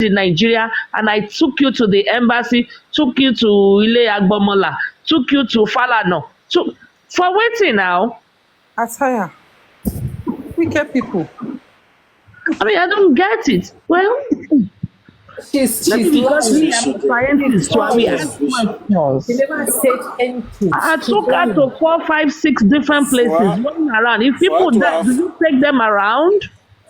in Nigeria and I took you to the embassy, took you to Ile Agbomola, took you to Falana. For waiting now. Ataya. Wicked people. I mean, I don't get it. Well, She's because we lying. are scientists, so we ask She questions. never said anything. I She's took her lying. to 4, 5, 6 different places, running around. If people die, do you take them around?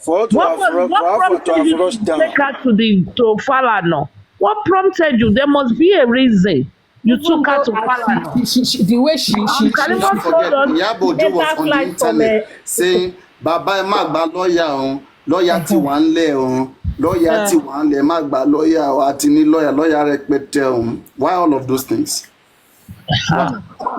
What prompted you to take her to Falana? What prompted you? There must be a reason you took her to Falana. The way she Karimot told us, Yabojo was on the internet saying, Baba Magba lawyer, lawyer ti wan le lawyer ti wan le Magba lawyer atini lawyer repete why all of those things?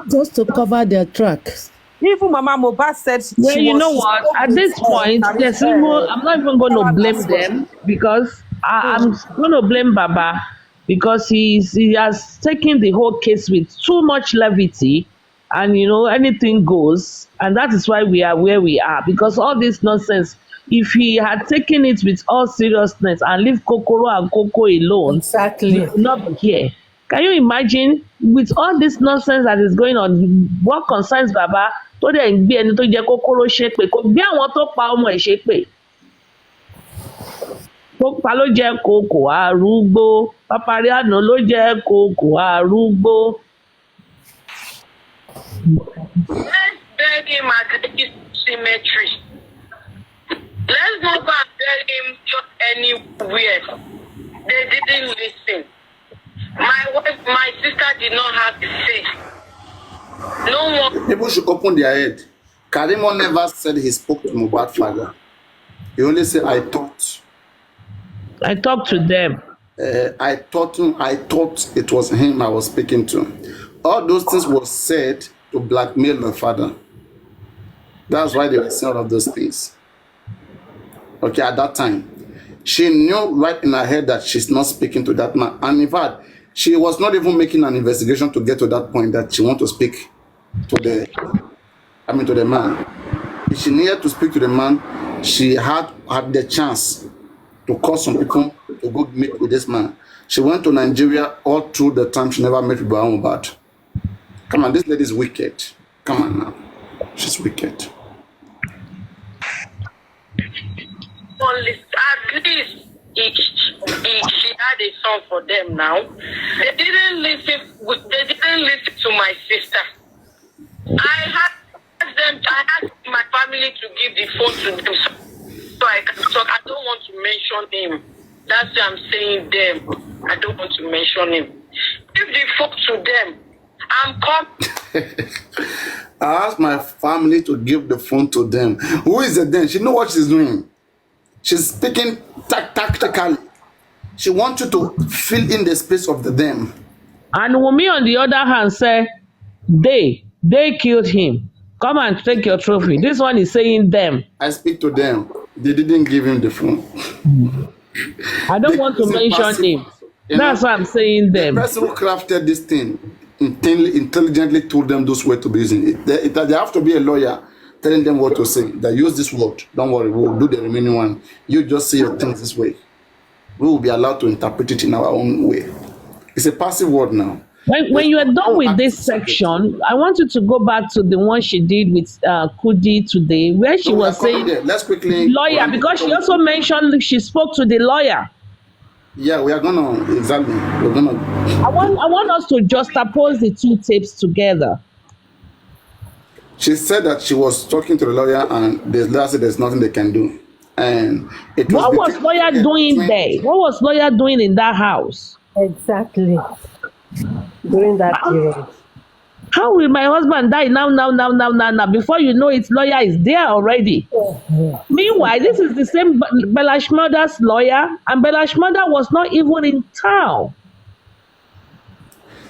Just to cover their tracks. even Mama Mohbad said well, you know what? At this point, I'm not even going to blame them because I'm going to blame Baba because he has taken the whole case with too much levity, and anything goes, and that is why we are where we are. Because all this nonsense, if he had taken it with all seriousness and leave Kokoro and Coco alone, exactly, he would not be here. Can you imagine with all this nonsense that is going on? What concerns Baba? Tó dẹ̀ ń gbé ẹni tó jẹ́ Kókóró ṣépè kò gbé àwọn tó pa ọmọ ẹ̀ ṣépè. Pópa ló jẹ́ kòkò arúgbó, Papariano ló jẹ́ kòkò arúgbó. Let's beg him at the cemetery. Let's not go and beg him just anywhere. They didn't listen. My sister did not have to say. No one. People should open their head. Karimot never said he spoke to Mohbad's father. He only said, I talked to them. I thought it was him I was speaking to. All those things were said to blackmail the father. That's why they were saying all of those things. Okay, at that time. She knew right in her head that she's not speaking to that man. And in fact, she was not even making an investigation to get to that point that she want to speak to the man. If she needed to speak to the man, she had the chance to call some people to go meet with this man. She went to Nigeria all through the time. She never met with Mohbad. Come on, this lady is wicked. Come on now. She's wicked. At least she had a song for them now. They didn't listen to my sister. I asked my family to give the phone to them so I can talk. I don't want to mention him. That's why I'm saying them. I don't want to mention him. Give the phone to them. I'm coming. I asked my family to give the phone to them. Who is the them? She knows what she's doing. She's speaking tactically. She wants you to fill in the space of the them. And Wunmi, on the other hand, said, they killed him. Come and take your trophy. This one is saying them. I speak to them. They didn't give him the phone. I don't want to mention him. That's why I'm saying them. The person who crafted this thing intelligently told them those words to be using. They have to be a lawyer telling them what to say. They use this word. Don't worry, we'll do the remaining one. You just say your things this way. We will be allowed to interpret it in our own way. It's a passive word now. When you are done with this section, I want you to go back to the one she did with Kudi today, where she was saying, let's quickly lawyer, because she also mentioned she spoke to the lawyer. Yeah, we are gonna exactly. We're gonna. I want us to juxtapose the two tapes together. She said that she was talking to the lawyer, and the lawyer said there's nothing they can do. And it was what was lawyer doing there? What was lawyer doing in that house? Exactly. During that period. How will my husband die now? Before you know it, lawyer is there already. Meanwhile, this is the same Bella Shmurda's lawyer, and Bella Shmurda was not even in town.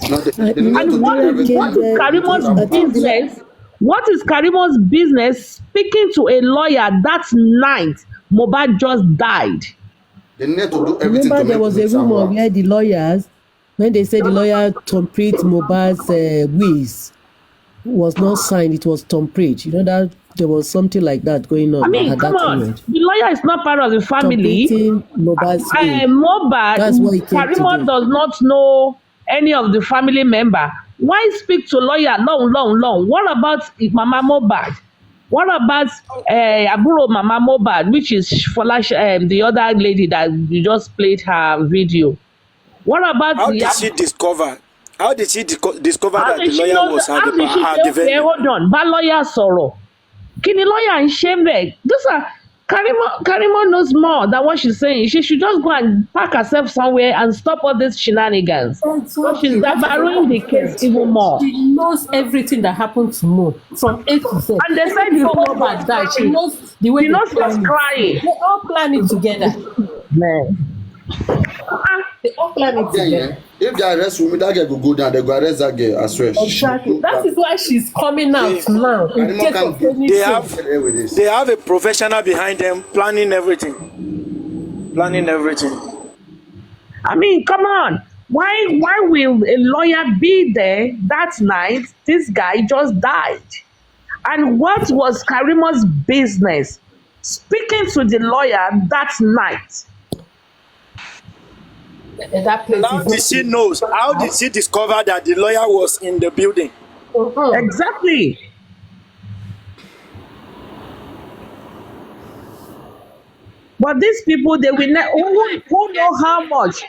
No, and what is Karimot's business? What is Karimot's business speaking to a lawyer that night Mohbad just died? They need to do everything. Remember, there was a rumor where the lawyers, when they said the lawyer Tom Mohbad's wills was not signed, it was Tom Page. You know that there was something like that going I on mean, at come that on. period. The lawyer is not part of the family. Completing Mohbad's will. Mohbad, That's what he came to Karimot do. does not know any of the family member. Why speak to lawyer long? What about Mama Mohbad? What about Aburo Mama Mohbad, which is Folash, the other lady that you just played her video? What about How did she discover? How did she discover how that did the she lawyer know was how did she at say, the okay, venue? hold on, bá lawyer sọ̀rọ̀? Kí ni lawyer ń ṣe bẹ́ẹ̀? Those are Karimo knows more than what she's saying. She should just go and park herself somewhere and stop all these shenanigans. So she's barrowing the case even more. She knows everything that happened to Mo from A to Z. And they said the Before whole Mohbad died, she knows the way she knows she was crying. They all plan it together. Man. They all plan it together. If they arrest Wunmi, that girl will go down. They go arrest that girl as well. Exactly. That is why she's coming out now. In case of anything. They have a professional behind them planning everything. I mean, come on. Why will a lawyer be there that night? This guy just died. And what was Karimot's business speaking to the lawyer that night? That place How did she know? How did she discover that the lawyer was in the building? Exactly. But these people, they will not, who know how much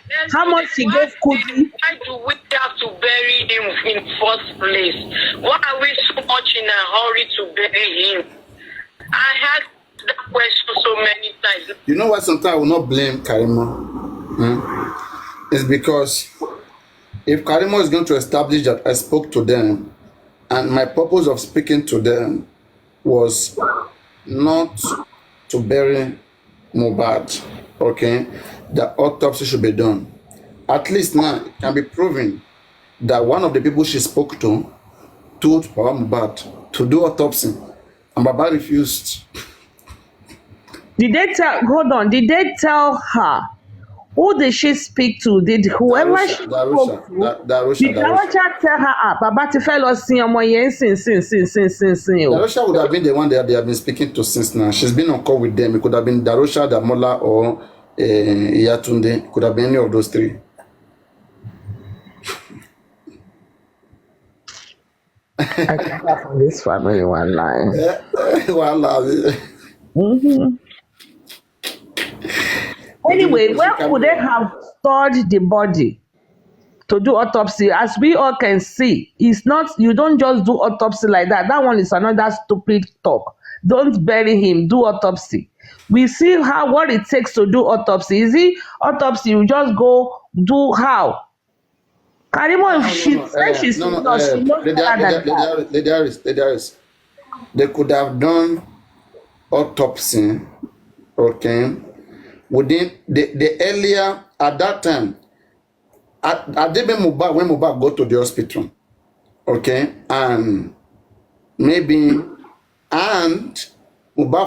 he gave Kuti. Why do we have to bury him in first place? Why are we so much in a hurry to bury him? I had that question so many times. You know what? Sometimes I will not blame Karimo. It's because if Karimo is going to establish that I spoke to them, and my purpose of speaking to them was not to bury Mohbad, okay, the autopsy should be done. At least now it can be proven that one of the people she spoke to told Baba Mohbad to do autopsy, and Baba refused. Did they tell her? Who did she speak to? Did whoever she spoke to? Did Darosha tell her, Baba ti fẹ́ lọ sin ọmọ yẹn sin. Darosha would have been the one that they have been speaking to since now. She's been on call with them. It could have been Darosha, Damola, or Iyatunde. It could have been any of those three. I can't laugh on this family one line. Anyway, where could they have stored the body to do autopsy? As we all can see, it's not, you don't just do autopsy like that. That one is another stupid talk. Don't bury him, do autopsy. We see what it takes to do autopsy. Is it autopsy? You just go do how? Karimo, she said she's not. They could have done autopsy, okay? Within the earlier at that time, at Mohbad, when Mohbad go to the hospital, okay, and Mohbad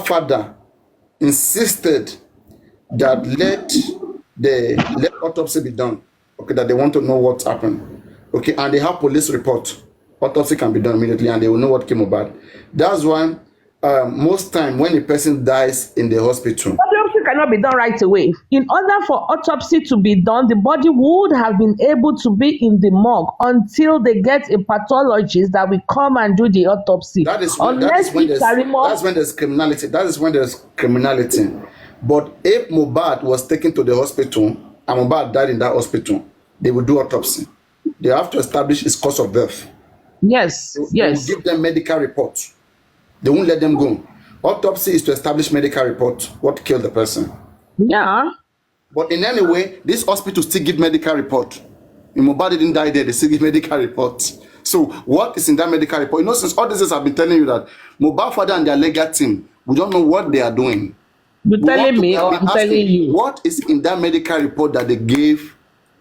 father insisted that let autopsy be done, okay, that they want to know what happened, okay, and they have police report. Autopsy can be done immediately, and they will know what came about. That's why most time when a person dies in the hospital, cannot be done right away. In order for autopsy to be done, the body would have been able to be in the morgue until they get a pathologist that will come and do the autopsy. That's when there's criminality. That is when there's criminality. But if Mohbad was taken to the hospital and Mohbad died in that hospital, they will do autopsy. They have to establish his cause of death. Yes, They will give them medical reports. They won't let them go. Autopsy is to establish medical report what killed the person. Yeah. But in any way, this hospital still give medical report. If Mohbad didn't die there, they still give medical report. So what is in that medical report? You know, since all this is, I've been telling you that Mohbad father and their legal team, we don't know what they are doing. You're telling me or I'm telling you? What is in that medical report that they gave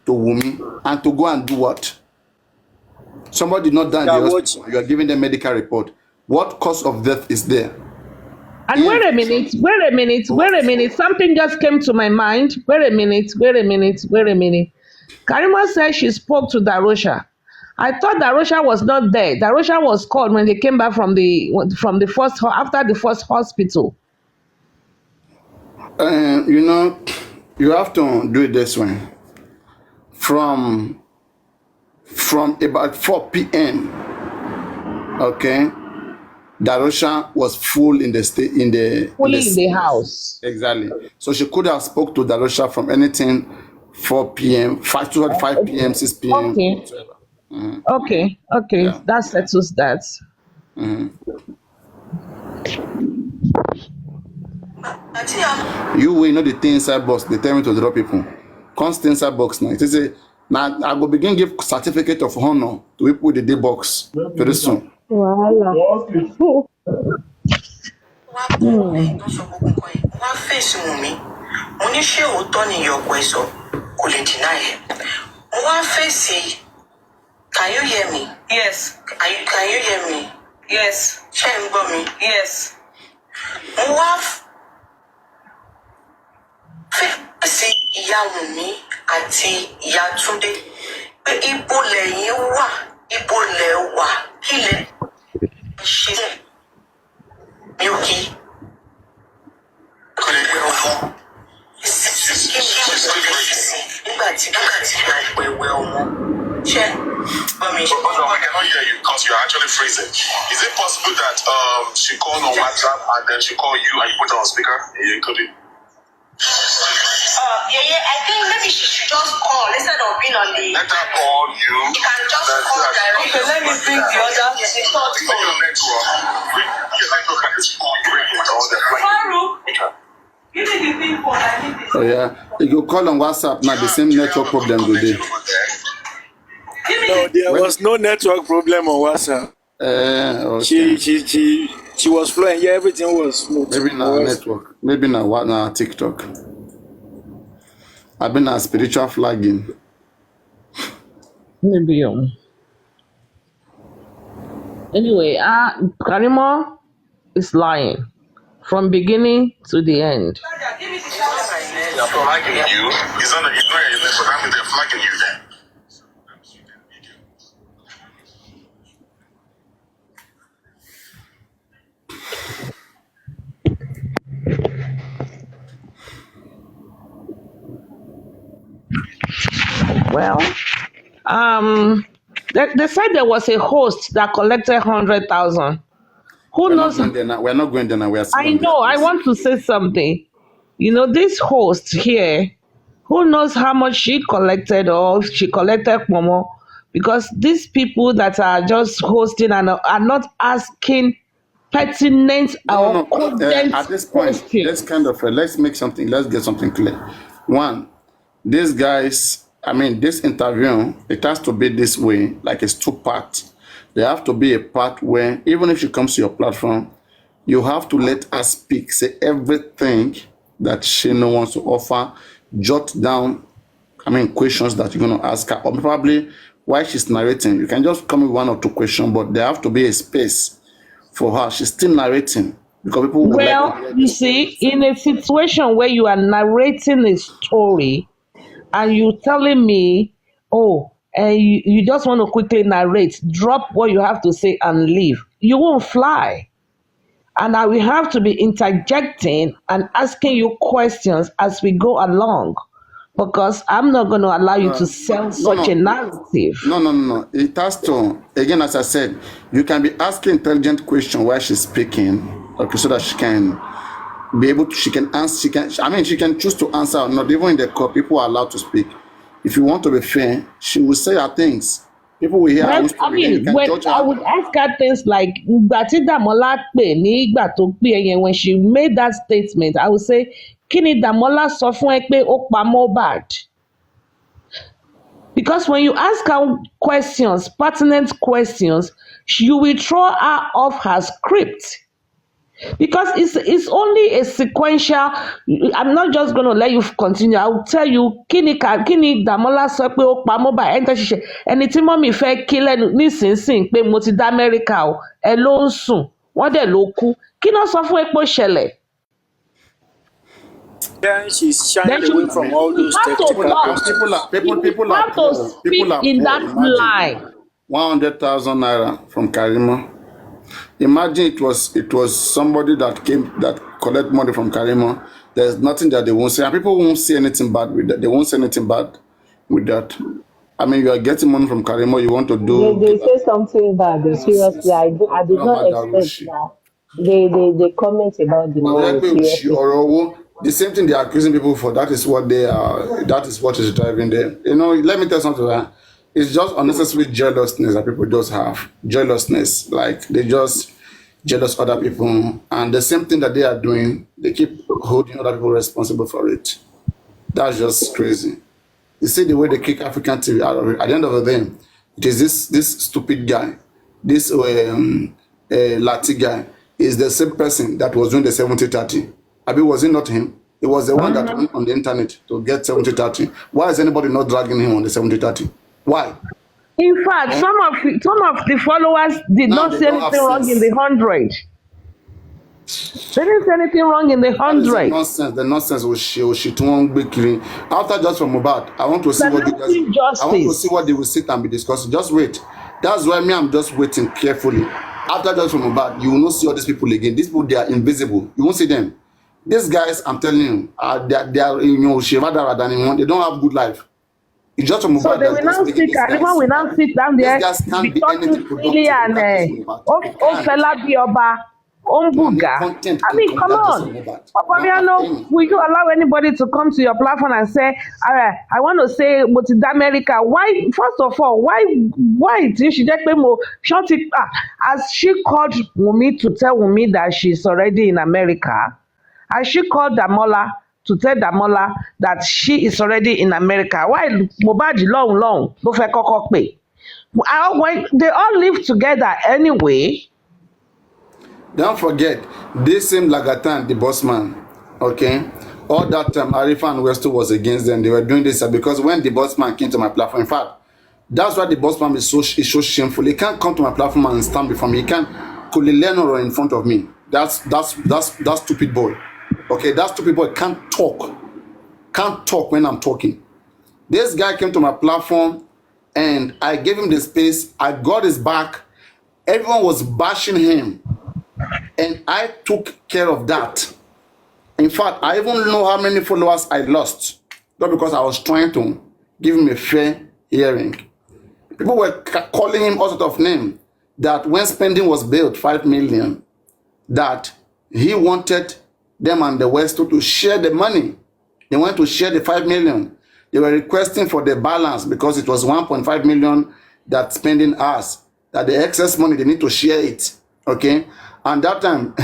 to Wunmi and to go and do what? Somebody did not die in the hospital. You are giving them medical report. What cause of death is there? And wait a minute. Something just came to my mind. Wait a minute. Karima said she spoke to Darosha. I thought that Darosha was not there. Darosha was called when they came back from the first after the first hospital. You know, you have to do it this way. From about 4 p.m. Okay, Darosha was full in the fully in the house. Exactly. So she could have spoke to Darosha from anything 4 p.m., 5 p.m., 6 p.m. Okay. Whatever. Okay. Yeah. That settles that. You will know the thing inside box. They tell me to drop people. Constant inside box now. It is a now I go begin give certificate of honor to people with the day box very soon. Can you hear me? Yes. Can you hear me? Yes. Me? Yes. Sí ìyá Wùnmí àti ìyá Túndé pé ibo lẹ̀yin wà ibo lẹ̀ wà kí lẹ ṣe mi ò kí nígbà tí pẹ̀wẹ̀ ọmọ ṣe. I cannot hear you because you're actually freezing. Is it possible that she called on WhatsApp and then she called you and you put her on speaker? You couldn't. I think maybe she should just call instead of being on the. Let her call you. You can just call directly. Okay, let me bring the other. Bring your network. Bring your network and just bring it all the way. You need the thing for I need this. Oh yeah, you go call on WhatsApp now. The same network problem go there. No, there was no network problem on WhatsApp. Okay. She was flowing. Yeah, everything was smooth. Maybe now network. Maybe now TikTok. I've been a spiritual flagging. Maybe. Anyway, Karimot is lying from beginning to the end. They're flagging you. It's not your list, but that means they're flagging you then. Well, they said there was a host that collected 100,000. Who knows? We're not going there now. I know. I want to say something. You know, this host here, who knows how much she collected or she collected Momo? Because these people that are just hosting and are not asking pertinent or cogent at this point, questions. let's kind of let's make something. Let's get something clear. One, these guys. I mean, this interview, it has to be this way, like it's 2 parts. There have to be a part where, even if she comes to your platform, you have to let her speak, say everything that she wants to offer, jot down, questions that you're going to ask her, or probably while she's narrating. You can just come with 1 or 2 questions, but there have to be a space for her. She's still narrating. Because people you see, in a situation where you are narrating a story, and you telling me, and you just want to quickly narrate, drop what you have to say and leave, you won't fly. And I will have to be interjecting and asking you questions as we go along, because I'm not going to allow you to sell such a narrative. No. It has to, again, as I said, you can be asking intelligent questions while she's speaking, okay, so that she can be able to, she can answer, she can choose to answer or not. Even in the court, people are allowed to speak. If you want to be fair, she will say her things. People will hear her story. When I would ask her things like, when she made that statement, I would say, Kini Damola sọ fún ẹ pé ó pa Mohbad? Because when you ask her questions, pertinent questions, you will throw her off her script. Because it's only a sequential. I'm not just going to let you continue. I will tell you, Kini Damola sọ pé ó pa Mohbad. Ẹni tí mọ́mì fẹ́ kí lẹ́nu nísinsìnyí pé mo ti dá Amẹ́ríkà o, ẹ ló ń sùn, wọ́n dẹ̀ ló kú. Kí náà sọ fún epo ṣẹlẹ̀? Then she's shying away from all those people are speak in that line. 100,000 naira from Karimot. Imagine it was somebody that came that collect money from Karimot. There's nothing that they won't say, and people won't say anything bad with that. They won't say anything bad with that. I mean, you are getting money from Karimot. You want to do. They say something bad. Seriously, I did not expect that. They comment about the money. Seriously. The same thing they are accusing people for. That is what they are. That is what is driving them. You know, let me tell you something. Right? It's just unnecessary jealousness that people just have. Jealousness, like they just jealous other people, and the same thing that they are doing, they keep holding other people responsible for it. That's just crazy. You see the way they kick African TV out of it. At the end of the day, it is this stupid guy, this Lati guy, is the same person that was doing the 70-30. Abi, was it not him? It was the one that went on the internet to get 70-30. Why is anybody not dragging him on the 70-30? Why? In fact, some of the followers did Now not they say don't have anything wrong in sense. the 100. They didn't say anything wrong in the That is 100. the nonsense was she to one big killing. After just from Mubad, I want to see But what not injustice. I want to see what they will sit and be discussing. Just wait. That's why I'm just waiting carefully. After just from Mubad, you will not see all these people again. These people, they are invisible. You won't see them. These guys, I'm telling you, they are Shivada than they don't have good life. It's just from Mubad. So they will now sit, everyone will now sit down there, These guys can't be talking anything freely productive and without this Mubad. oh fella bioba, ombuga. Content I mean, can come conduct on. this Mubad. Papariano, will you allow anybody to come to your platform and say, I want to say, but in America, why, first of all, why did she just shut it as she called Wumi to tell Wumi that she's already in America? As she called Damola to tell Damola that she is already in America. Why Mohbad long ló fẹ́ kọ́kọ́ pè? When they all live together anyway. Don't forget, this same Lagatan, the boss man, okay? All that time, Arifa and Westo was against them. They were doing this because when the boss man came to my platform, in fact, that's why the boss man is so shameful. He can't come to my platform and stand before me. He can't Kulilenoro in front of me. That's stupid boy. Okay, that stupid boy can't talk when I'm talking. This guy came to my platform and I gave him the space. I got his back. Everyone was bashing him. And I took care of that. In fact, I even know how many followers I lost. Not because I was trying to give him a fair hearing. People were calling him all sorts of names. That when spending was billed 5 million, that he wanted them and the West to share the money. They wanted to share the 5 million. They were requesting for the balance because it was 1.5 million that spending asked. That the excess money, they need to share it. Okay? And that time,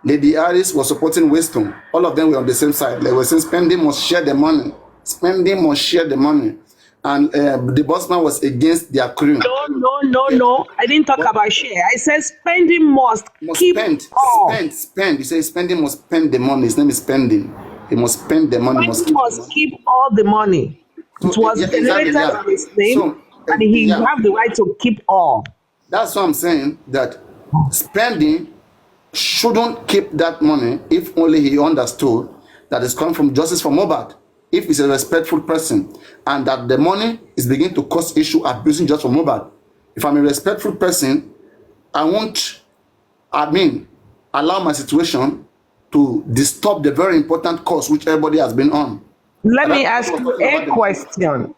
Lady Harris was supporting Weston. All of them were on the same side. They were saying spending must share the money. Spending must share the money. And the boss man was against their crew. No. I didn't talk about share. I said spending must keep all. Spend. You say spending must spend the money. His name is spending. He must spend the money. Must keep all the money. It was generated on his name, and he have the right to keep all. That's what I'm saying. That spending shouldn't keep that money if only he understood that it's coming from justice for Mohbad. If he's a respectful person and that the money is beginning to cause issue abusing just for Mohbad. If I'm a respectful person, I won't, allow my situation to disturb the very important cause which everybody has been on. Let me ask you a question.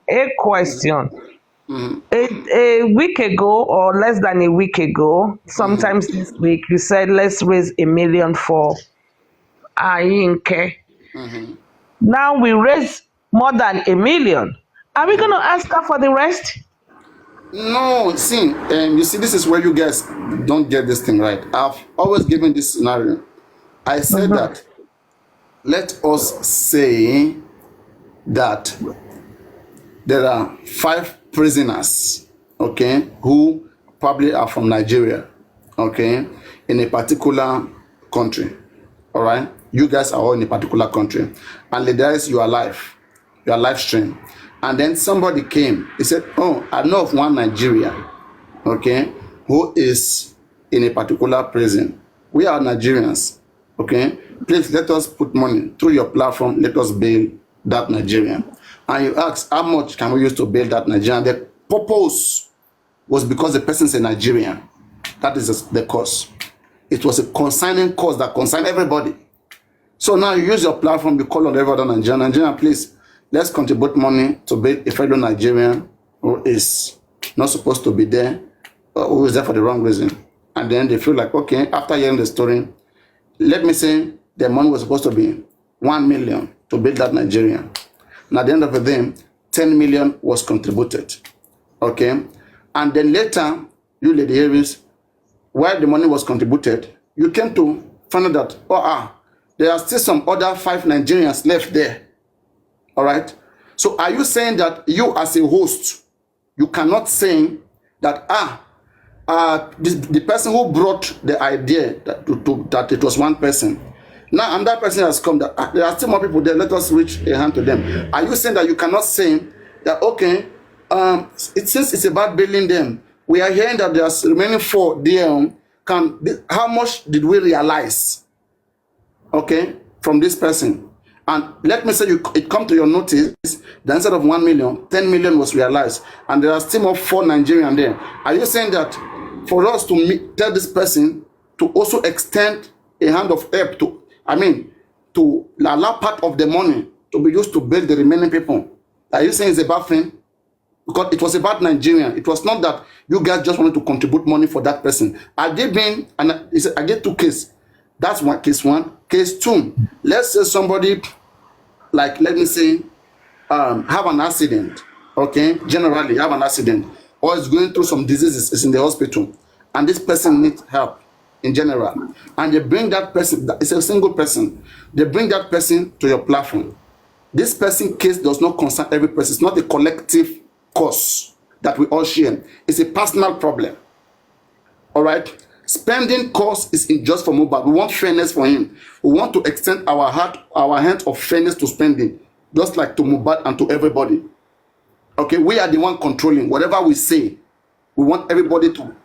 A week ago or less than a week ago, sometimes this week, you said, let's raise 1 million for Ayinke. Now we raise more than 1 million. Are we going to ask her for the rest? No, see, you see, this is where you guys don't get this thing right. I've always given this scenario. I said that, let us say that there are 5 prisoners, okay, who probably are from Nigeria, okay, in a particular country, all right? You guys are all in a particular country. And there is your live stream. And then somebody came, he said, oh, I know of one Nigerian, okay, who is in a particular prison. We are Nigerians, okay? Please let us put money through your platform, let us bail that Nigerian. And you ask, how much can we use to bail that Nigerian? The purpose was because the person's a Nigerian. That is the cause. It was a consigning cause that concerned everybody. So now you use your platform, you call on every other Nigerian, please, let's contribute money to build a fellow Nigerian who is not supposed to be there, or who is there for the wrong reason. And then they feel like, okay, after hearing the story, let me say the money was supposed to be 1 million to build that Nigerian. And at the end of the day, 10 million was contributed. Okay? And then later, you Lady Harris, while the money was contributed, you came to find out that, there are still some other 5 Nigerians left there. All right? So are you saying that you as a host, you cannot say that, the person who brought the idea that it was one person, now another person has come, that there are still more people there, let us reach a hand to them. Are you saying that you cannot say that, okay, since it's about building them, we are hearing that there's remaining 4 there, how much did we realize, okay, from this person? And let me say it come to your notice that instead of 1 million, 10 million was realized, and there are still more 4 Nigerians there. Are you saying that for us to tell this person to also extend a hand of help to allow part of the money to be used to build the remaining people? Are you saying it's a bad thing? Because it was about Nigeria. It was not that you guys just wanted to contribute money for that person. I did 2 cases. That's one case 1. Case 2, let's say somebody, like, let me say, have an accident, okay? Generally, have an accident, or is going through some diseases, is in the hospital, and this person needs help in general. And they bring that person, it's a single person, they bring that person to your platform. This person case does not concern every person. It's not a collective cause that we all share. It's a personal problem. All right? Spending cost is unjust for Mohbad. We want fairness for him. We want to extend our hand of fairness to spending, just like to Mohbad and to everybody. Okay, we are the one controlling whatever we say. We want everybody to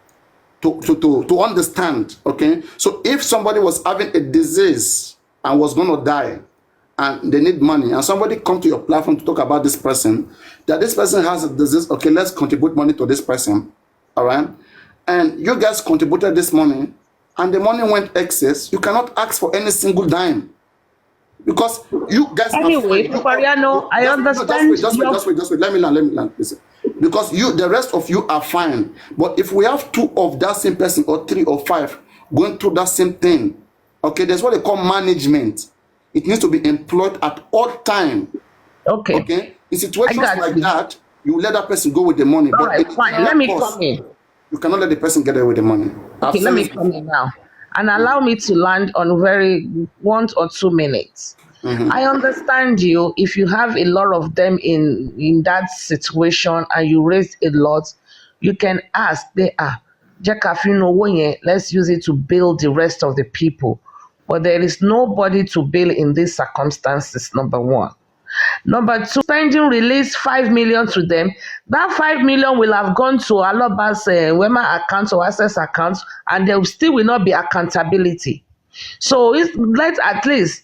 understand. Okay, so if somebody was having a disease and was going to die, and they need money, and somebody come to your platform to talk about this person, that this person has a disease, okay, let's contribute money to this person. All right. And you guys contributed this money, and the money went excess, you cannot ask for any single dime. Because you guys anyway, Fariano, I understand. Just wait. Let me land. Listen. Because the rest of you are fine. But if we have 2 of that same person, or 3 or 5 going through that same thing, okay, there's what they call management. It needs to be employed at all time. Okay. In situations like that, you let that person go with the money. All right, fine. Let me come in. You cannot let the person get away with the money. Okay, let me come in now and allow me to land on very 1 or 2 minutes. I understand you. If you have a lot of them in that situation and you raised a lot, you can ask. They are, let's use it to build the rest of the people. But there is nobody to build in these circumstances, number 1. Number 2, spending release 5 million to them. That 5 million will have gone to Aloba's Wema account or access account, and there still will not be accountability. So let at least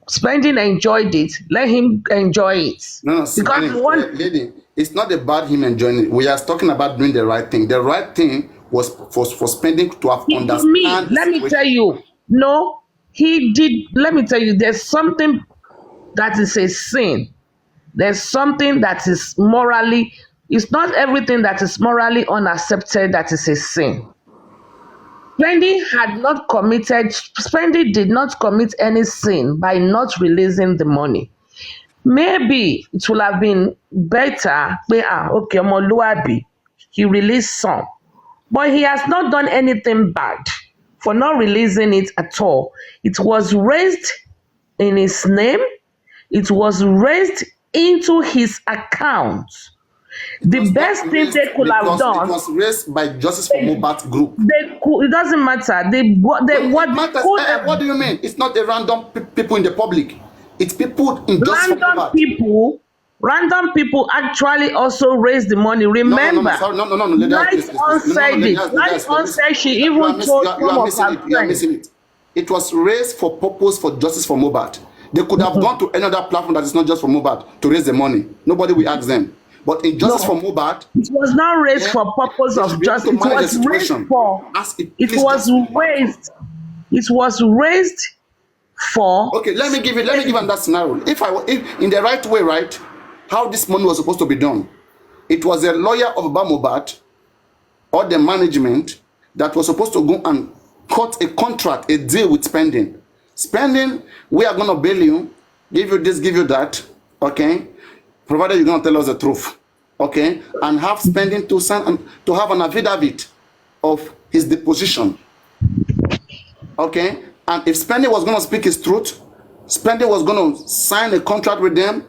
spending enjoyed it. Let him enjoy it. No, because lady, it's not about him enjoying it. We are talking about doing the right thing. The right thing was for spending to have understand. Let me tell you, no, he did. Let me tell you, there's something that is a sin. There's something that is morally, it's not everything that is morally unaccepted that is a sin. Spendi did not commit any sin by not releasing the money. Maybe it would have been better, okay, Omoluabi, he released some. But he has not done anything bad for not releasing it at all. It was raised in his name. It was raised into his account. The best thing they could have done. It was raised by Justice for Mohbad group. It doesn't matter. What do you mean? It's not a random people in the public. It's people in Justice for Mohbad. Random people actually also raised the money. Remember, Light on said she even told some of her friends. It was raised for purpose for Justice for Mohbad. They could have gone to another platform that is not just for Mohbad to raise the money. Nobody will ask them. But injustice for Mohbad, it was not raised for purpose of justice. It was raised for. It was raised for. Okay, let me give you that scenario. If in the right way, right, how this money was supposed to be done, it was a lawyer of Mohbad or the management that was supposed to go and cut a contract, a deal with spending. Spending, we are going to bail you, give you this, give you that, okay? Provided you're going to tell us the truth, okay? And have spending to sign and to have an affidavit of his deposition, okay? And if spending was going to speak his truth, spending was going to sign a contract with them.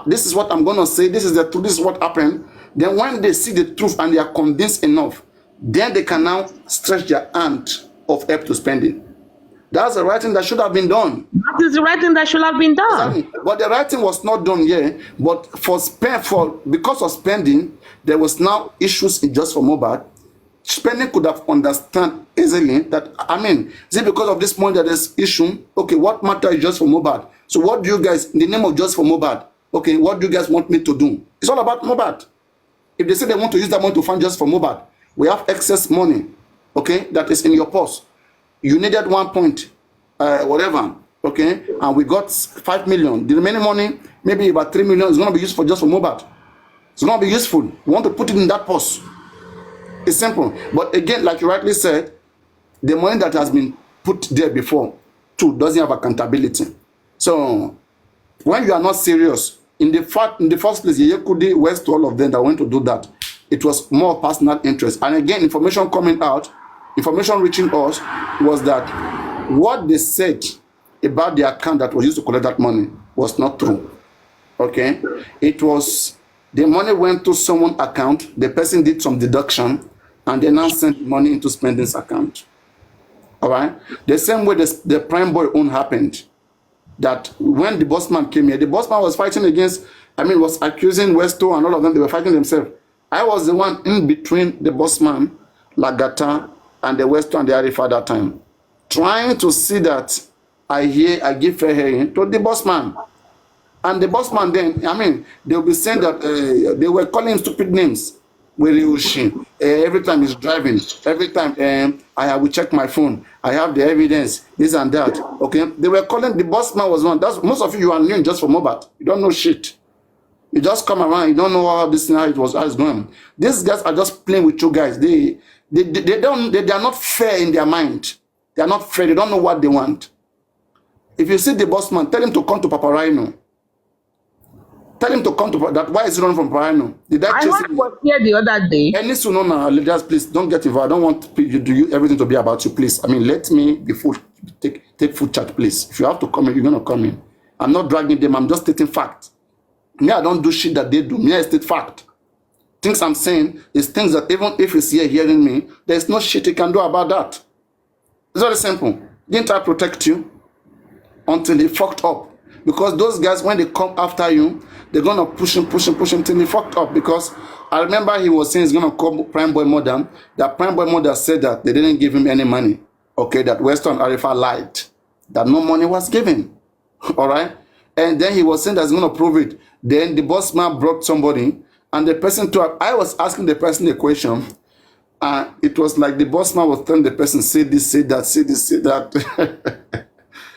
This is what I'm going to say. This is the truth. This is what happened. Then when they see the truth and they are convinced enough, then they can now stretch their hand of help to spending. That's the right thing that should have been done. That is the right thing that should have been done. Exactly. But the right thing was not done here. But because of spending, there was now issues in just for Mohbad. Spending could have understand easily that, I mean, is it because of this money that there's issue? Okay, what matter is just for Mohbad? So what do you guys, in the name of just for Mohbad, okay, what do you guys want me to do? It's all about Mohbad. If they say they want to use that money to fund just for Mohbad, we have excess money, okay, that is in your purse. You needed 1 point, whatever, okay, and we got 5 million. The remaining money, maybe about 3 million, is going to be used for just for Mohbad. It's going to be useful. You want to put it in that purse. It's simple. But again, like you rightly said, the money that has been put there before, too, doesn't have accountability. So when you are not serious, in the first place, Yekudi, West, all of them that went to do that, it was more personal interest. And again, information coming out, information reaching us was that what they said about the account that was used to collect that money was not true. Okay? It was, the money went to someone's account, the person did some deduction, and they now sent money into spending's account. All right? The same way the Prime Boy own happened. That when the bossman came here, the bossman was fighting against, was accusing Westo and all of them, they were fighting themselves. I was the one in between the bossman, Lagata, and the Westo and the Arifa at that time, trying to see that I give fair hearing to the bossman. And the bossman then, they'll be saying that they were calling him stupid names. Every time he's driving, every time I will check my phone, I have the evidence, this and that. Okay, they were calling the bossman was one. That's most of you are new just for Mohbad. You don't know shit. You just come around. You don't know how this how it's going. These guys are just playing with you guys. They are not fair in their mind. They are not fair. They don't know what they want. If you see the bossman, tell him to come to Papa Rhino. Tell him to come to that. Why is he running from Parano? Did I chase him? Was here the other day. Any sooner now, just please don't get involved. I don't want you to do everything to be about you, please. Let me be full. Take full charge, please. If you have to come in, you're gonna come in. I'm not dragging them. I'm just stating fact. Me, I don't do shit that they do. Me, I state fact. Things I'm saying is things that even if he's here hearing me, there's no shit he can do about that. It's very simple. Didn't I protect you until he fucked up? Because those guys, when they come after you, they're going to push him till he fucked up. Because I remember he was saying he's going to call Prime Boy mother. That Prime Boy mother said that they didn't give him any money. Okay, that Weston Arifa lied. That no money was given. All right? And then he was saying that he's going to prove it. Then the boss man brought somebody. And the person, I was asking the person a question. It was like the boss man was telling the person, say this, say that, say this, say that.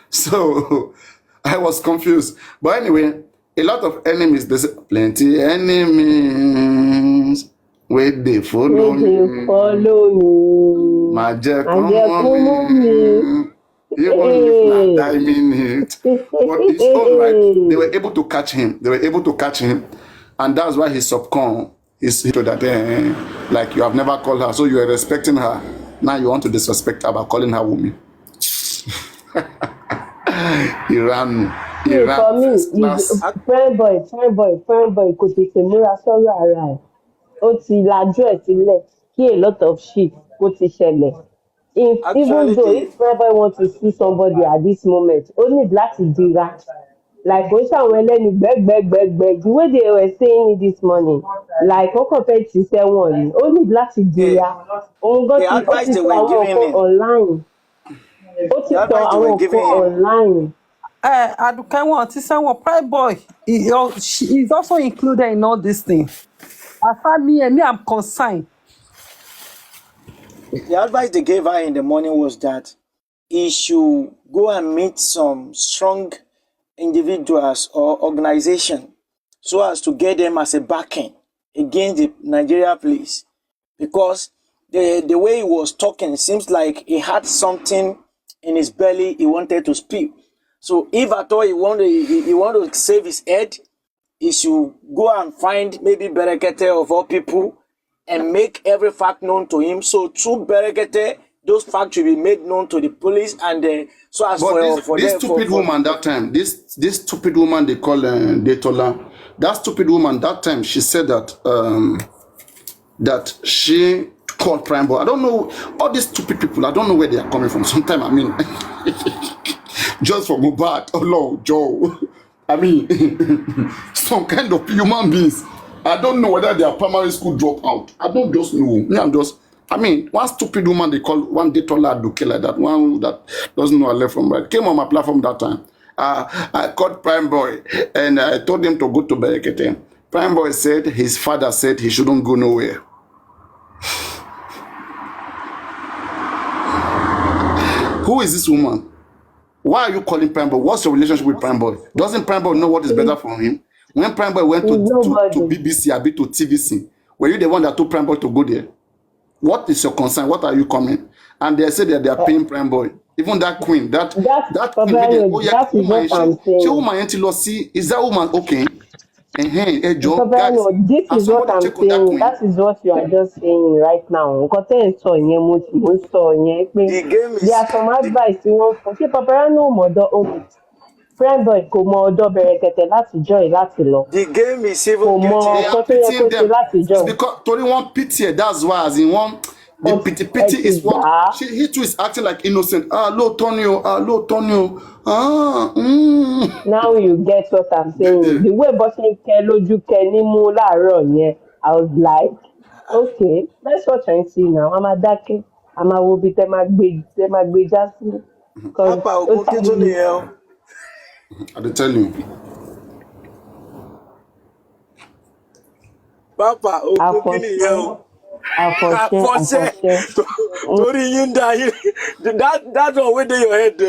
So I was confused. But anyway, a lot of enemies, there's plenty enemies. Wait, they follow me. Magic, come on. Even if not timing it. But it's all right. They were able to catch him. And that's why his subcon is to that, like you have never called her. So you are respecting her. Now you want to disrespect her by calling her woman. He ran. For me, friend boy, kò tètè múra sọ́rọ̀ ara ẹ̀. Ó ti lajú ẹ̀ sílẹ̀ kí a lot of shit kó ti ṣẹlẹ̀. Even though if friend boy want to see somebody at this moment, ó need láti dira. Like ó ṣàwọn ẹlẹ́ni gbẹ́gbẹ́gbẹ́gbẹ́. The way they were saying it this morning, like ó kàn fẹ́ ti sẹ́wọ̀n yìí, ó need láti dira. Òun gan ti sọ àwọn nǹkan online. Ó ti sọ àwọn nǹkan online. Aduke won ti say one Prime Boy is also included in all these things. me, I'm concerned. The advice they gave her in the morning was that he should go and meet some strong individuals or organization so as to get them as a backing against the Nigeria police, because the way he was talking seems like he had something in his belly he wanted to spew. So if at all he want to save his head, he should go and find maybe Berekete of all people and make every fact known to him. So through Berekete, those facts should be made known to the police, and so as this stupid woman that time, this stupid woman they call Detola, that stupid woman that time, she said that that she called Prime Boy. I don't know, all these stupid people, I don't know where they are coming from. Sometimes, I mean, just for Mubat, oh Lord, Joe, I mean, some kind of human beings. I don't know whether they are primary school dropout. I don't just know. I mean, one stupid woman they call one Detola Duke like that, one that doesn't know I left from right. Came on my platform that time. I called Prime Boy and I told him to go to Berekete. Prime Boy said his father said he shouldn't go nowhere. Who is this woman? Why are you calling Prime Boy? What's your relationship with Prime Boy? Doesn't Prime Boy know what is better for him? When Prime Boy went to BBC, a bit to TVC, were you the one that told Prime Boy to go there? What is your concern? What are you coming? And they said that they are paying Prime Boy. Even that queen, that queen, that is what I'm saying. Is that woman okay? This is what I'm saying. That is what you are just saying right now. There are some advice you want for Paparano Friend boy kò mọ ọ̀dọ̀ Bẹ̀rẹ̀kẹ̀tẹ̀ láti joy láti lọ. The game is even kò mọ ọkọ tó yẹ kó ṣe láti joy. Because torí wọ́n pity, that's why, as in one, the pity is what he too is acting like innocent. Lóòótọ́ ni o, lóòótọ́ ni o. Now you get what I'm saying. The way bó ṣe kẹ lójú kẹ nímú láàárọ̀ yẹn, I was like, okay, let's watch and see now. A máa dákẹ́, a máa wo bí tẹ máa gbé já sí. Papa Ogun kí tó nìyẹn o. I dey tell you. Papa, Ogun kí nìyẹn o. Àfọ̀ṣẹ. Torí yín dá yín. That one wey dey your head,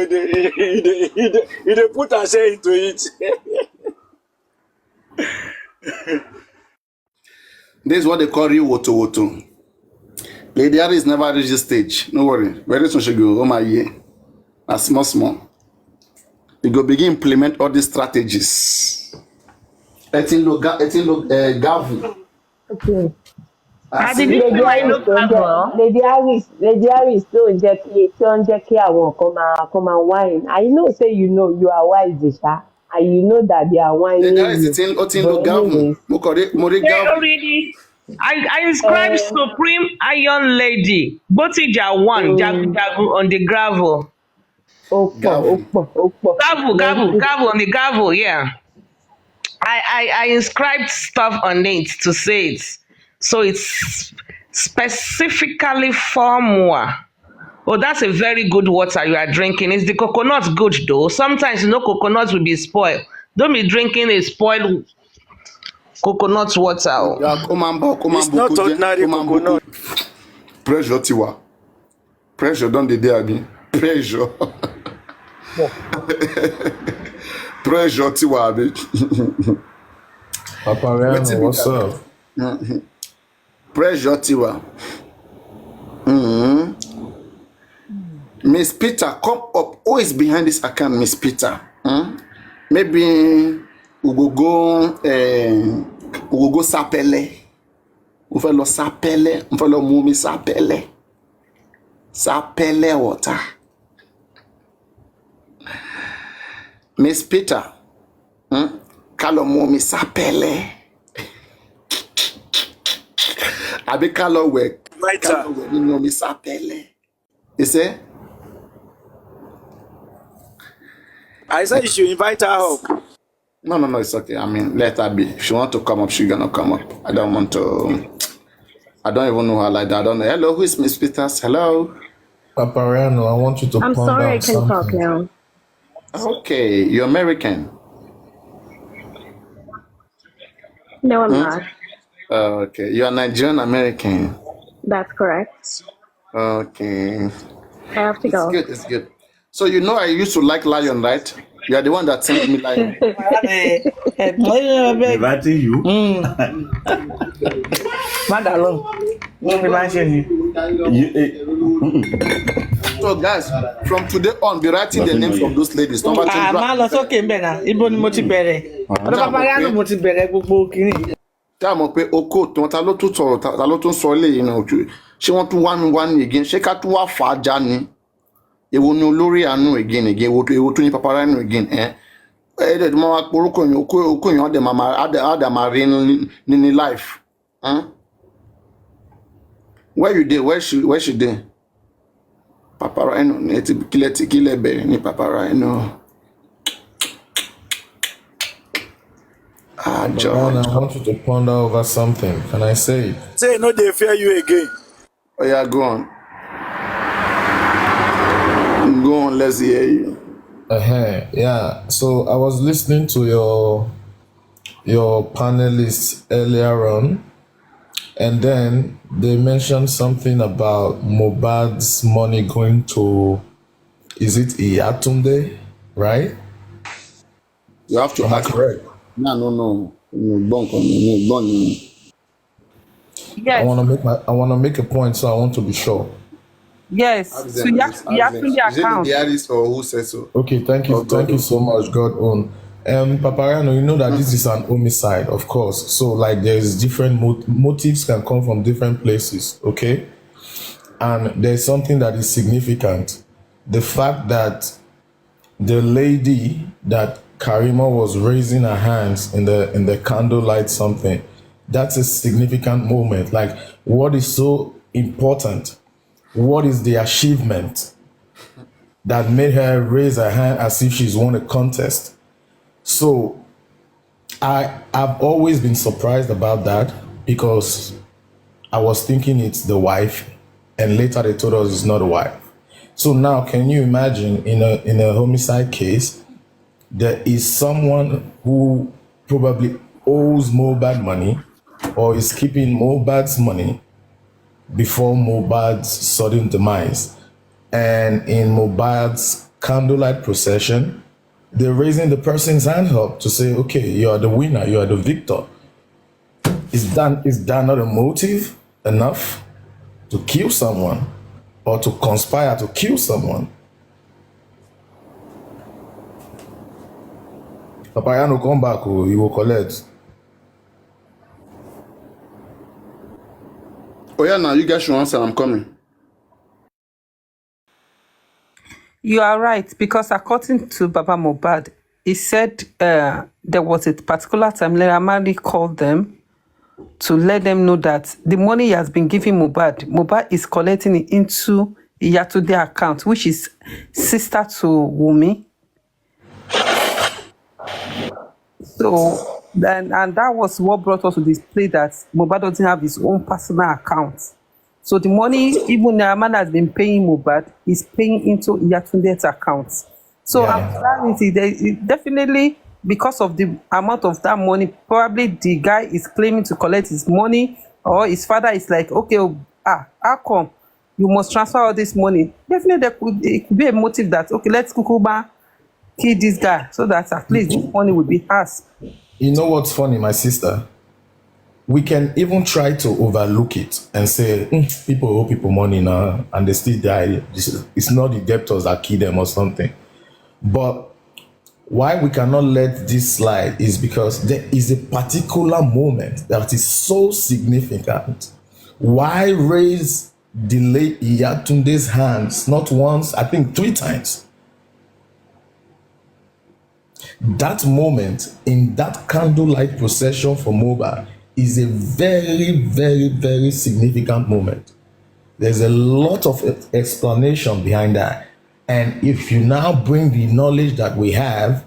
he dey put àṣẹ into it. This is what they call real woto. Lady Harris never reached this stage. No worry. Very soon she go. Oh my year. Small. You go begin implement all these strategies. Gavu. Okay. Lady Harris don't jẹ́ kí àwọn kan máa whine. I know say you are wise, Isha, and you know that they are whining. I inscribed Supreme Iron Lady, Botija 1, Jagu on the gravel. Gavel on the gravel, yeah. I inscribed stuff on it to say it. So it's specifically for moi. Oh, that's a very good water you are drinking. Is the coconut good though? Sometimes coconuts will be spoiled. Don't be drinking a spoiled coconut water. It's not ordinary coconut. Pressure tiwa. Pressure don't dey there again. Pressure. Pressure tiwa bitch. Papa Rihanna, what's up? Pressure tiwa. Miss Peter, come up. Who is behind this account, Miss Peter? Maybe we go sapele. We follow sapele. We follow mumi sapele. Sapele water. Miss Peter, kalo mumi sapele. Abi kalo we mumi sapele. You say? I said you should invite her up. No, it's okay. I mean, let her be. If she want to come up, she gonna come up. I don't even know her like that. I don't know. Hello, who is Miss Peters? Hello? Papa Rihanna, I want you to I'm sorry, I can talk now. Okay, you're American. No, I'm not. Okay, you are Nigerian American. That's correct. Okay, I have to it's go. good. It's good. So you know I used to like Lion, right? You are the one that sent me Lion. Inviting you. Madalon. So guys, from today on, be writing the names of those ladies. Number 10. Máa lọ sókè ń bẹ̀ náà. Ibo ni mo ti bẹ̀rẹ̀? Ọ̀dọ̀ Papariano mo ti bẹ̀rẹ̀ gbogbo kìíní. Tá a mọ̀ pé oko tí wọ́n ta ló tún sọ̀rọ̀ ta ló tún sọ eléyìí náà ojú ṣé wọ́n tún wá ní again ṣé ká tún wá fà á já ni èwo ni olórí àánú again èwo tún ní Papariano again ẹ̀ẹ́dẹ̀ tí wọ́n wá porúkọ yẹn oko yẹn ọ̀dẹ̀ máa rí ní life. Where you dey? Where she dey? Papariano ní ẹ ti kílẹ̀ bẹ̀rẹ̀ ní Papariano. John, I want you to ponder over something. Can I say it? Say no, they fear you again. Oh yeah, go on. Go on, let's hear you. Yeah. So I was listening to your panelists earlier on, and then they mentioned something about Mohbad's money going to, is it Iyatunde, right? You have to ask. Correct. No. I want to make a point, so I want to be sure. Yes. So you have the account. Is it the or who says so? Okay, thank you so much, God own. Papariano, you know that this is an homicide, of course. So like there's different motives can come from different places, okay? And there's something that is significant. The fact that the lady that Karimot was raising her hands in the candlelight something, that's a significant moment. Like, what is so important? What is the achievement that made her raise her hand as if she's won a contest? So I've always been surprised about that because I was thinking it's the wife, and later they told us it's not a wife. So now, can you imagine in a homicide case, there is someone who probably owes Mohbad money or is keeping Mohbad's money before Mohbad's sudden demise. And in Mohbad's candlelight procession, they're raising the person's hand up to say, okay, you are the winner, you are the victor. Is that not a motive enough to kill someone or to conspire to kill someone? Papariano come back, he will collect. Oh yeah, now you guys should answer. I'm coming. You are right, because according to Baba Mohbad, he said there was a particular time Naira Marley called them to let them know that the money he has been giving Mohbad is collecting it into Iyatunde account, which is sister to Wumi. So then, and that was what brought us to this play that Mohbad doesn't have his own personal account. So the money, even Naira Marley has been paying Mohbad, is paying into Iyatunde's account. So definitely, because of the amount of that money, probably the guy is claiming to collect his money, or his father is like, okay, how come you must transfer all this money? Definitely, it could be a motive that, okay, let's Kukuba kill this guy so that at least this money would be ours. You know what's funny, my sister? We can even try to overlook it and say, people owe people money now and they still die. It's not the debtors that kill them or something. But why we cannot let this slide is because there is a particular moment that is so significant. Why raise the late Iyatunde's hands not once, I think 3 times? That moment in that candlelight procession for Mohbad is a very, very, very significant moment. There's a lot of explanation behind that. And if you now bring the knowledge that we have,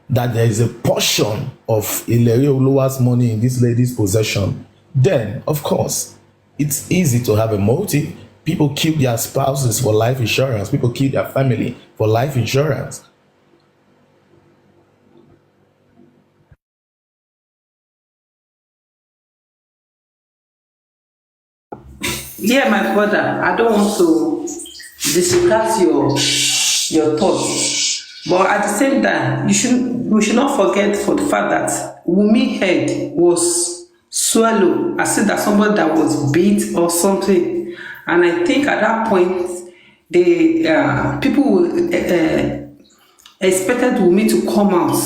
that there is a portion of Ileri Oluwa's money in this lady's possession, then, of course, it's easy to have a motive. People kill their spouses for life insurance. People kill their family for life insurance. Yeah, my brother, I don't want to disregard your thoughts, but at the same time, we should not forget for the fact that Wumi head was swallowed as if that somebody that was beat or something, and I think at that point, the people will expected Wumi to come out.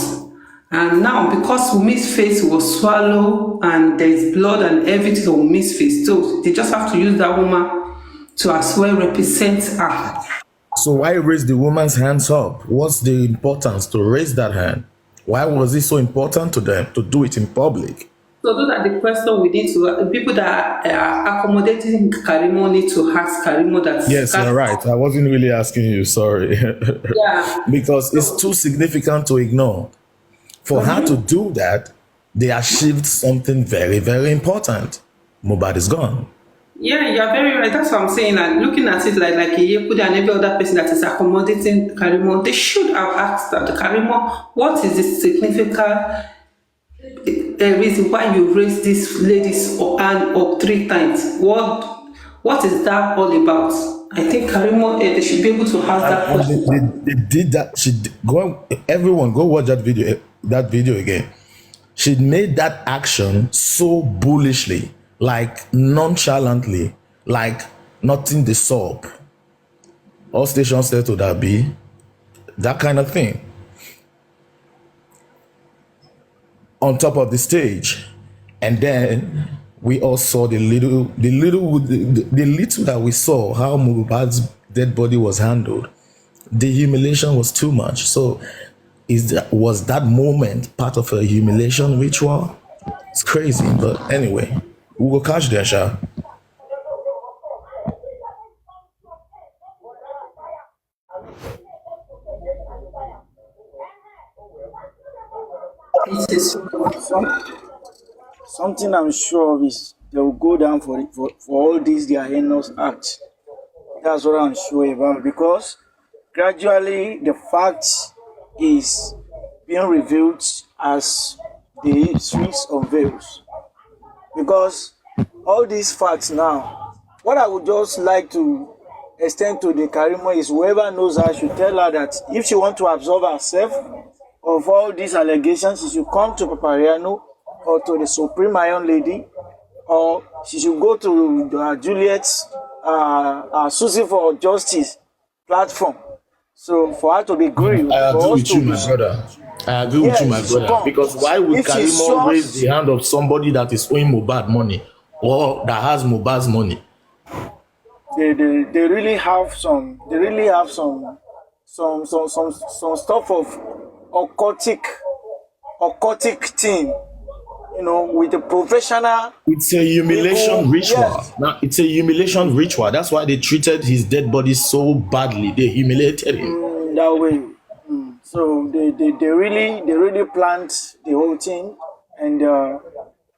And now, because Wumi's face was swallowed and there's blood and everything on Wumi's face, so they just have to use that woman to as well represent her. So why raise the woman's hands up? What's the importance to raise that hand? Why was it so important to them to do it in public? So those are the questions we need to, people that are accommodating Karimot need to ask Karimot that. Yes, you're right. I wasn't really asking you, sorry. Yeah. Because it's too significant to ignore. For her to do that, they achieved something very, very important. Mohbad is gone. Yeah, you're very right. That's what I'm saying. Like looking at it like Yekuda and every other person that is accommodating Karimot, they should have asked that Karimot, what is the significant reason why you raised this lady's hand up 3 times? What is that all about? I think Karimot, they should be able to ask that question. They did that. Everyone go watch that video again. She made that action so bullishly, like nonchalantly, like nothing they saw. All stations said to that be that kind of thing. On top of the stage, and then we all saw the little that we saw how Mohbad's dead body was handled. The humiliation was too much. So, was that moment part of a humiliation ritual? It's crazy, but anyway, we will catch there, Sha. Something I'm sure of is they will go down for all these their heinous acts. That's what I'm sure about, because gradually the fact is being revealed as the streets unveils. Because all these facts now, what I would just like to extend to the Karimot is whoever knows her should tell her that if she wants to absolve herself of all these allegations, she should come to Papariano or to the Supreme Iron Lady, or she should go to Juliet's Susie for Justice platform. So for her to be grieved. I agree with you, my brother. I agree with you, my brother. Because why would Karimot raise the hand of somebody that is owing Mohbad money or that has Mohbad's money? They really have some. They really have some stuff of occultic thing. You know, with a professional. It's a humiliation ritual. Yes. Now, it's a humiliation ritual. That's why they treated his dead body so badly. They humiliated him. That way. So they really planned the whole thing, and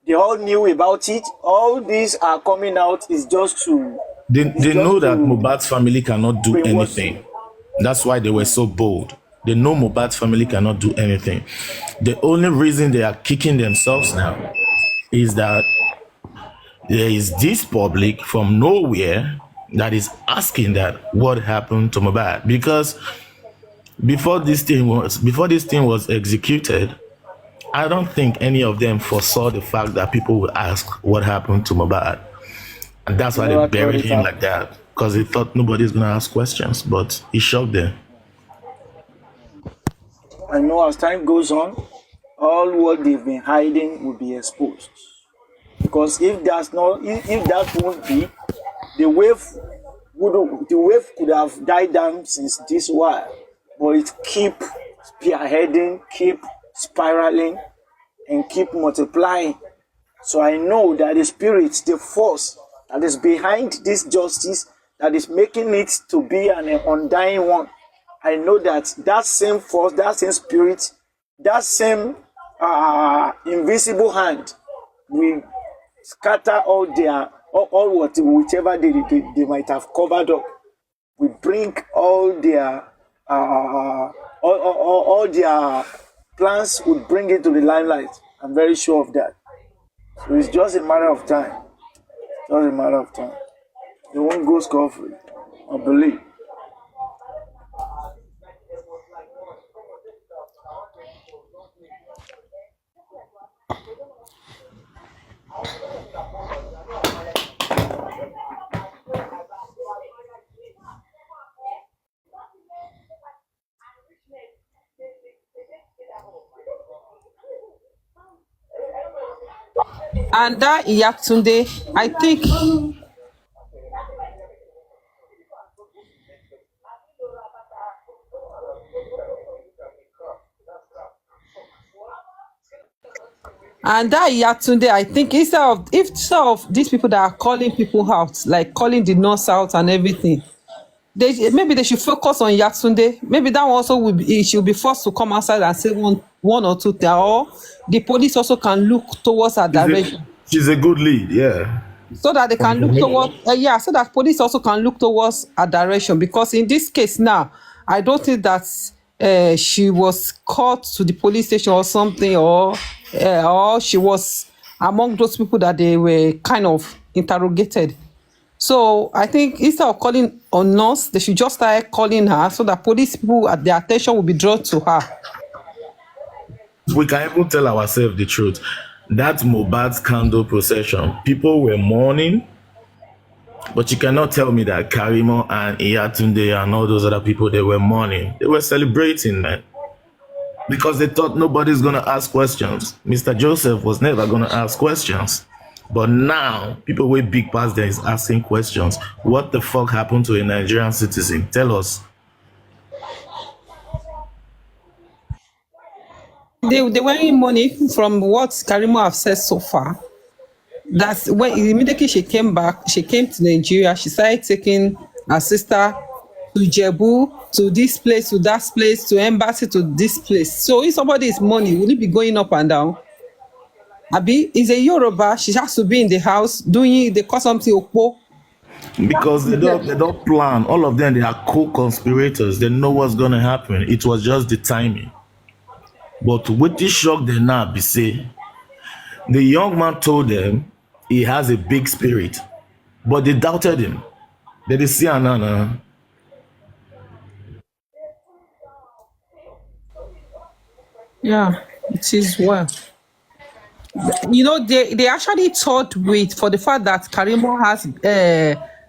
they all knew about it. All these are coming out is just to. They know that Mohbad's family cannot do anything. That's why they were so bold. They know Mohbad's family cannot do anything. The only reason they are kicking themselves now is that there is this public from nowhere that is asking that what happened to Mohbad. Because before this thing was executed, I don't think any of them foresaw the fact that people would ask what happened to Mohbad. And that's why they buried him like that. Because they thought nobody's going to ask questions. But he shocked them. I know as time goes on, all what they've been hiding will be exposed. Because if that won't be, the wave could have died down since this while. But it keep spearheading, keep spiraling, and keep multiplying. So I know that the spirit, the force that is behind this justice, that is making it to be an undying one, I know that same force, that same spirit, that same invisible hand will scatter whichever they might have covered up. We bring all their plans, would bring it to the limelight. I'm very sure of that. So it's just a matter of time. Just a matter of time. They won't go scot-free, I believe. And that Yatunde, I think, I think instead of these people that are calling people out, like calling the nurse out and everything, maybe they should focus on Yatunde. Maybe that one also will be, she will be forced to come outside and say one or two things, or the police also can look towards her direction. She's a good lead, yeah. So that they can look towards, so that police also can look towards a direction. Because in this case now, I don't think that she was called to the police station or something, or she was among those people that they were kind of interrogated. So I think instead of calling on us, they should just start calling her so that police people, their attention will be drawn to her. We can even tell ourselves the truth. That Mohbad's candle procession, people were mourning, but you cannot tell me that Karimot and Iyatunde and all those other people, they were mourning. They were celebrating, man. Because they thought nobody's going to ask questions. Mr. Joseph was never going to ask questions. But now, people way big past there is asking questions. What the fuck happened to a Nigerian citizen? Tell us. They were in money from what Karimot have said so far. That's when immediately she came to Nigeria, she started taking her sister to Jebu, to this place, to that place, to embassy, to this place. So if somebody is money, will it be going up and down? Abi is a Yoruba, she has to be in the house doing, they call something Okpo. Because they don't plan. All of them, they are co-conspirators. They know what's going to happen. It was just the timing. But with this shock, they now be say, the young man told them he has a big spirit, but they doubted him. They didn't see Anana. Yeah, it is well. You know, they actually thought for the fact that Karimot has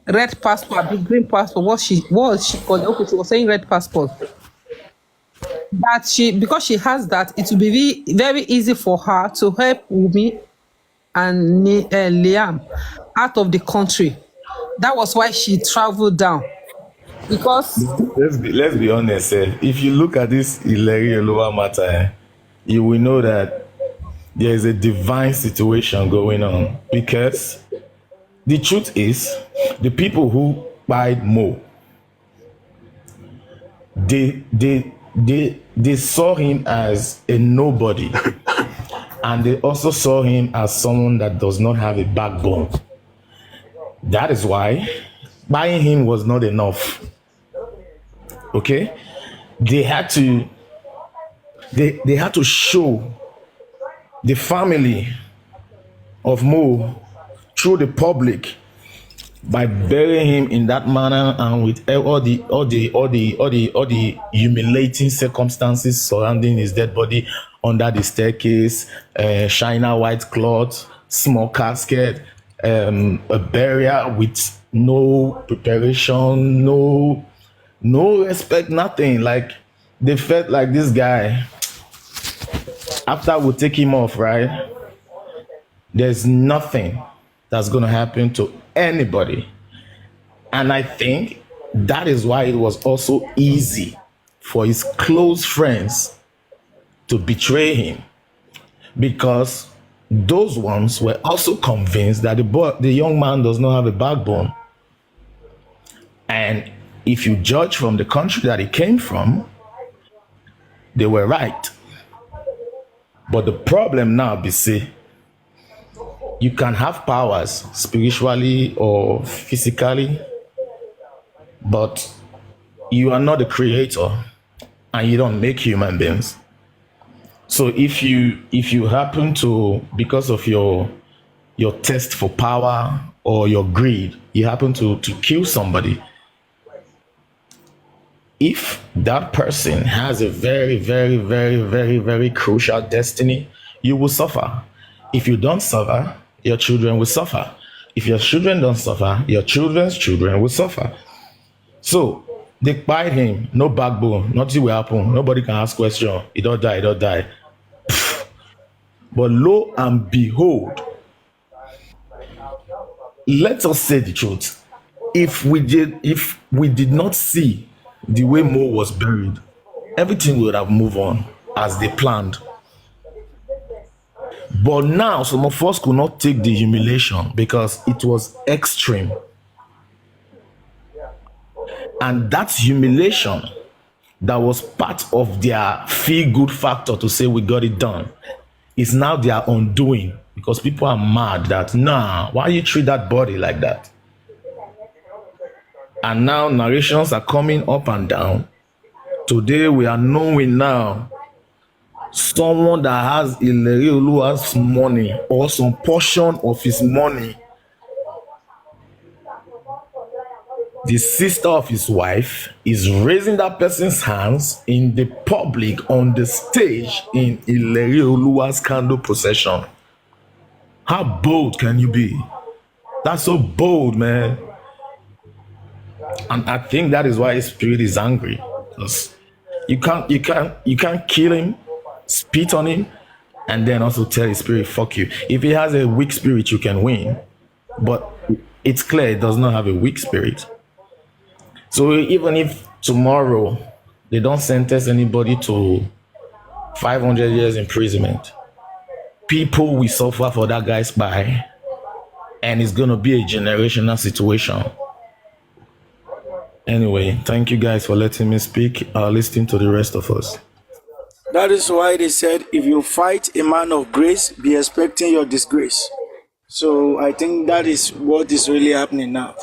red passport, the green passport, what she called, okay, she was saying red passport. That because she has that, it will be very easy for her to help Wumi and Liam out of the country. That was why she traveled down. Because let's be honest, if you look at this Ileri Oluwa matter, you will know that there is a divine situation going on. Because the truth is, the people who buy Mo, they saw him as a nobody, and they also saw him as someone that does not have a backbone. That is why buying him was not enough. Okay, they had to show the family of Mo through the public by burying him in that manner and with all the humiliating circumstances surrounding his dead body under the staircase, shiner white cloth, small casket, a burial with no preparation, no respect, nothing. Like, they felt like this guy, after we take him off, right, there's nothing that's going to happen to anybody. And I think that is why it was also easy for his close friends to betray him, because those ones were also convinced that the young man does not have a backbone. And if you judge from the country that he came from, they were right. But the problem now be, say, you can have powers spiritually or physically, but you are not the creator and you don't make human beings. So if you happen to, because of your taste for power or your greed, you happen to kill somebody. If that person has a very, very, very, very, very crucial destiny, you will suffer. If you don't suffer, your children will suffer. If your children don't suffer, your children's children will suffer. So they bite him, no backbone, nothing will happen. Nobody can ask question. He don't die, he don't die. But lo and behold, let us say the truth. If we did not see the way Mo was buried, everything would have moved on as they planned. But now some of us could not take the humiliation because it was extreme. And that humiliation that was part of their feel good factor to say we got it done is now their undoing, because people are mad that, nah, why you treat that body like that? And now narrations are coming up and down. Today we are knowing now someone that has Ilerioluwa's money or some portion of his money, the sister of his wife is raising that person's hands in the public on the stage in Ilerioluwa's candle procession. How bold can you be? That's so bold, man. And I think that is why his spirit is angry, because you can't kill him, spit on him, and then also tell his spirit fuck you. If he has a weak spirit, you can win, but it's clear it does not have a weak spirit. So even if tomorrow they don't sentence anybody to 500 years imprisonment, people will suffer for that guy's spy, and it's going to be a generational situation. Anyway, thank you guys for letting me speak. I'll listen to the rest of us. That is why they said, if you fight a man of grace, be expecting your disgrace. So I think that is what is really happening now.